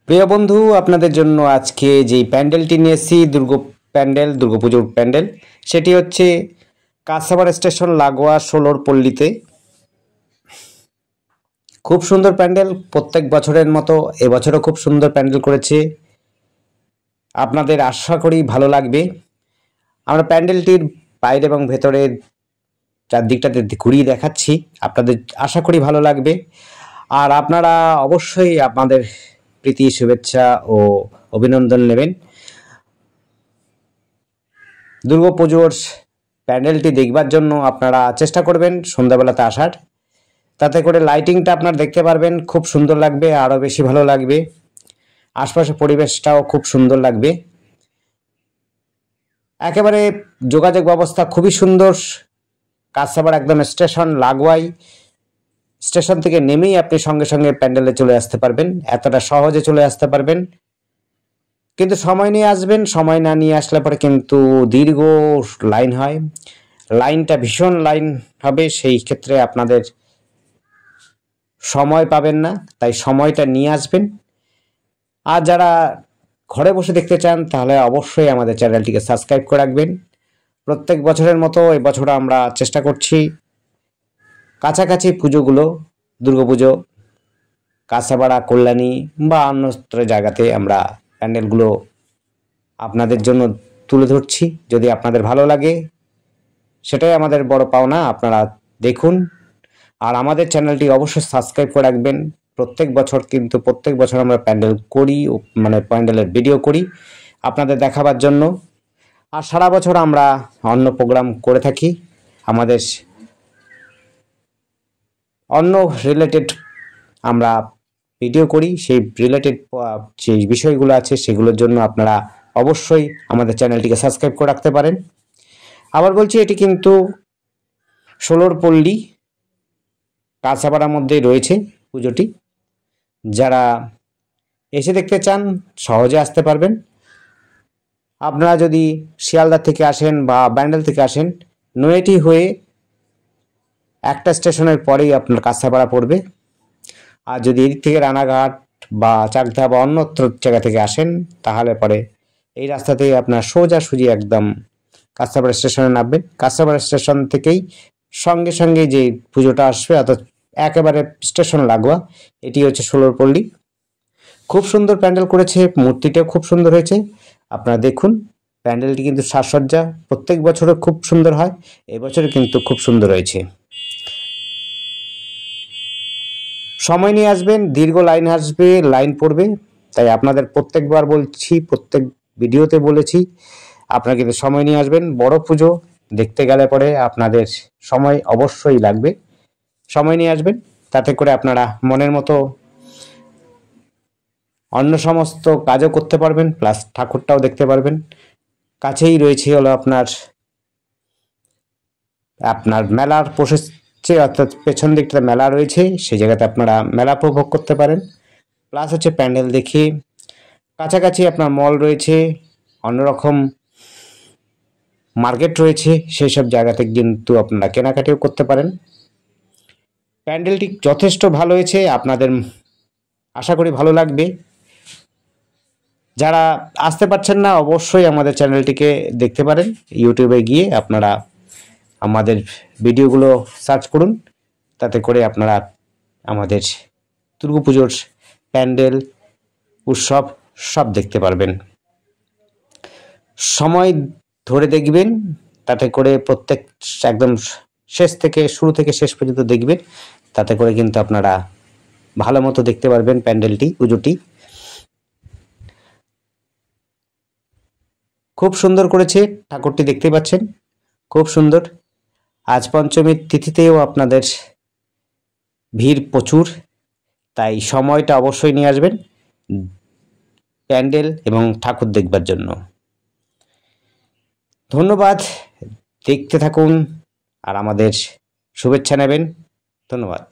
প্রিয় বন্ধু, আপনাদের জন্য আজকে যেই প্যান্ডেলটি নিয়েছি দুর্গাপুজোর প্যান্ডেল, সেটি হচ্ছে কাঁচাপাড়া স্টেশন লাগোয়া ষোলোর পল্লীতে। খুব সুন্দর প্যান্ডেল, প্রত্যেক বছরের মতো এবছরও খুব সুন্দর প্যান্ডেল করেছে। আপনাদের আশা করি ভালো লাগবে। আমরা প্যান্ডেলটির বাইরে এবং ভেতরের চারদিকটাতে ঘুরিয়ে দেখাচ্ছি, আপনাদের আশা করি ভালো লাগবে। আর আপনারা অবশ্যই আপনাদের প্রীতি, শুভেচ্ছা ও অভিনন্দন নেবেন। দুর্গাপুজোর প্যান্ডেলটি দেখবার জন্য আপনারা চেষ্টা করবেন সন্ধ্যাবেলাতে আসার, তাতে করে লাইটিংটা আপনারা দেখতে পারবেন, খুব সুন্দর লাগবে, আরও বেশি ভালো লাগবে। আশপাশের পরিবেশটাও খুব সুন্দর লাগবে। একেবারে যোগাযোগ ব্যবস্থা খুবই সুন্দর। কাঁচাপাড়া একদম স্টেশন লাগোয়াই, স্টেশন থেকে নেমেই আপনি সঙ্গে সঙ্গে প্যান্ডেলে চলে আসতে পারবেন, এতটা সহজে চলে আসতে পারবেন। কিন্তু সময় নিয়ে আসবেন, সময় না নিয়ে আসলে পরে কিন্তু দীর্ঘ লাইন হয়, লাইনটা ভীষণ লাইন হবে, সেই ক্ষেত্রে আপনাদের সময় পাবেন না, তাই সময়টা নিয়ে আসবেন। আর যারা ঘরে বসে দেখতে চান তাহলে অবশ্যই আমাদের চ্যানেলটিকে সাবস্ক্রাইব করে রাখবেন। প্রত্যেক বছরের মতো এবছর আমরা চেষ্টা করছি কাছাকাছি পুজোগুলো, দুর্গাপুজো কাঁচাপাড়া, কল্যাণী বা অন্যত্র জায়গাতে আমরা প্যান্ডেলগুলো আপনাদের জন্য তুলে ধরছি। যদি আপনাদের ভালো লাগে সেটাই আমাদের বড় পাওনা। আপনারা দেখুন আর আমাদের চ্যানেলটি অবশ্যই সাবস্ক্রাইব করে রাখবেন। প্রত্যেক বছর আমরা প্যান্ডেল করি, মানে প্যান্ডেলের ভিডিও করি আপনাদের দেখাবার জন্য। আর সারা বছর আমরা অন্য প্রোগ্রাম করে থাকি, আমাদের অন্য রিলেটেড আমরা ভিডিও করি, সেই রিলেটেড যে বিষয়গুলো আছে সেগুলোর জন্য আপনারা অবশ্যই আমাদের চ্যানেলটিকে সাবস্ক্রাইব করে রাখতে পারেন। আবার বলছি, এটি কিন্তু ষোলোর পল্লী কাঁচাপাড়ার মধ্যেই রয়েছে পুজোটি। যারা এসে দেখতে চান সহজে আসতে পারবেন। আপনারা যদি শিয়ালদা থেকে আসেন বা ব্যান্ডেল থেকে আসেন, নৈহাটি হয়ে একটা স্টেশনের পরেই আপনার কাঁচাপাড়া পড়বে। আর যদি এদিক থেকে রানাঘাট বা চাকদা বা অন্যত্র জায়গা থেকে আসেন তাহলে পরে এই রাস্তাতেই আপনার সোজাসুজি একদম কাঁচাপাড়া স্টেশনে নামবেন। কাঁচাপাড়া স্টেশন থেকেই সঙ্গে সঙ্গে যে পুজোটা আসবে, অর্থাৎ একেবারে স্টেশন লাগোয়া, এটি হচ্ছে ষোলোর পল্লী। খুব সুন্দর প্যান্ডেল করেছে, মূর্তিটাও খুব সুন্দর হয়েছে। আপনারা দেখুন, প্যান্ডেলটি কিন্তু সাজসজ্জা প্রত্যেক বছরও খুব সুন্দর হয়, এবছরে কিন্তু খুব সুন্দর হয়েছে। সময় নিয়ে আসবেন, দীর্ঘ লাইন আসবে, লাইন পড়বে, তাই আপনাদের প্রত্যেকবার বলছি, প্রত্যেক ভিডিওতে বলেছি, আপনারা কিন্তু সময় নিয়ে আসবেন। বড় পুজো দেখতে গেলে পরে আপনাদের সময় অবশ্যই লাগবে, সময় নিয়ে আসবেন, তাতে করে আপনারা মনের মতো অন্য সমস্ত কাজও করতে পারবেন, প্লাস ঠাকুরটাও দেখতে পারবেন। কাছেই রয়েছে হলো আপনার মেলার প্রসেসে, অর্থাৎ পেছন দিকটা মেলা রয়েছে, সেই জায়গাতে আপনারা মেলা উপভোগ করতে পারেন। প্লাস হচ্ছে প্যান্ডেল দেখে কাছাকাছি আপনার মল রয়েছে, অন্যরকম মার্কেট রয়েছে, সেই সব জায়গাতে কিন্তু আপনারা কেনাকাটিও করতে পারেন। প্যান্ডেলটি যথেষ্ট ভালো হয়েছে, আপনাদের আশা করি ভালো লাগবে। যারা আসতে পারছেন না অবশ্যই আমাদের চ্যানেলটিকে দেখতে পারেন, ইউটিউবে গিয়ে আপনারা আমাদের ভিডিওগুলো সার্চ করুন, তাতে করে আপনারা আমাদের দুর্গাপুজোর প্যান্ডেল, উৎসব সব দেখতে পারবেন। সময় ধরে দেখবেন, তাতে করে প্রত্যেক একদম শুরু থেকে শেষ পর্যন্ত দেখবেন, তাতে করে কিন্তু আপনারা ভালো মতো দেখতে পারবেন প্যান্ডেলটি, পুজোটি। খুব সুন্দর করেছে, ঠাকুরটি দেখতে পাচ্ছেন খুব সুন্দর। আজ পঞ্চমীর তিথিতেও আপনাদের ভিড় প্রচুর, তাই সময়টা অবশ্যই নিয়ে আসবেন প্যান্ডেল এবং ঠাকুর দেখবার জন্য। ধন্যবাদ, দেখতে থাকুন আর আমাদের শুভেচ্ছা নেবেন। ধন্যবাদ।